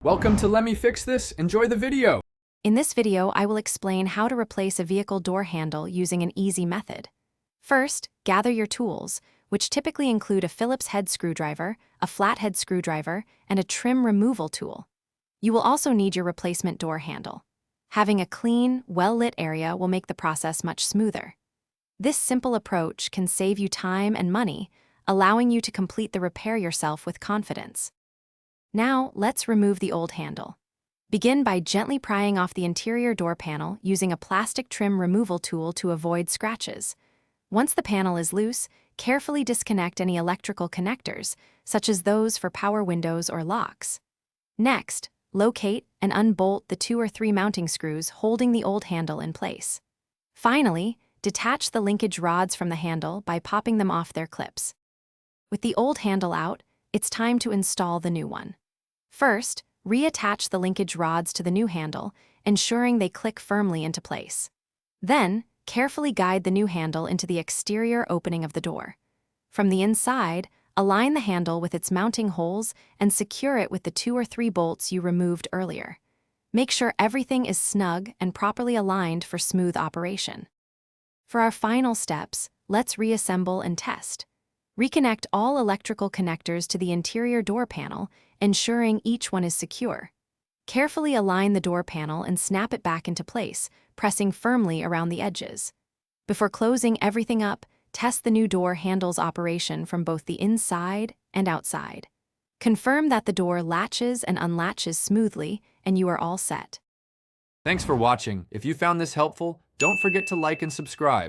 Welcome to Let Me Fix This. Enjoy the video. In this video, I will explain how to replace a vehicle door handle using an easy method. First, gather your tools, which typically include a Phillips head screwdriver, a flathead screwdriver, and a trim removal tool. You will also need your replacement door handle. Having a clean, well-lit area will make the process much smoother. This simple approach can save you time and money, allowing you to complete the repair yourself with confidence. Now, let's remove the old handle. Begin by gently prying off the interior door panel using a plastic trim removal tool to avoid scratches. Once the panel is loose, carefully disconnect any electrical connectors, such as those for power windows or locks. Next, locate and unbolt the 2 or 3 mounting screws holding the old handle in place. Finally, detach the linkage rods from the handle by popping them off their clips. With the old handle out, it's time to install the new one. First, reattach the linkage rods to the new handle, ensuring they click firmly into place. Then, carefully guide the new handle into the exterior opening of the door. From the inside, align the handle with its mounting holes and secure it with the 2 or 3 bolts you removed earlier. Make sure everything is snug and properly aligned for smooth operation. For our final steps, let's reassemble and test. Reconnect all electrical connectors to the interior door panel, ensuring each one is secure. Carefully align the door panel and snap it back into place, pressing firmly around the edges. Before closing everything up, test the new door handle's operation from both the inside and outside. Confirm that the door latches and unlatches smoothly, and you are all set. Thanks for watching. If you found this helpful, don't forget to like and subscribe.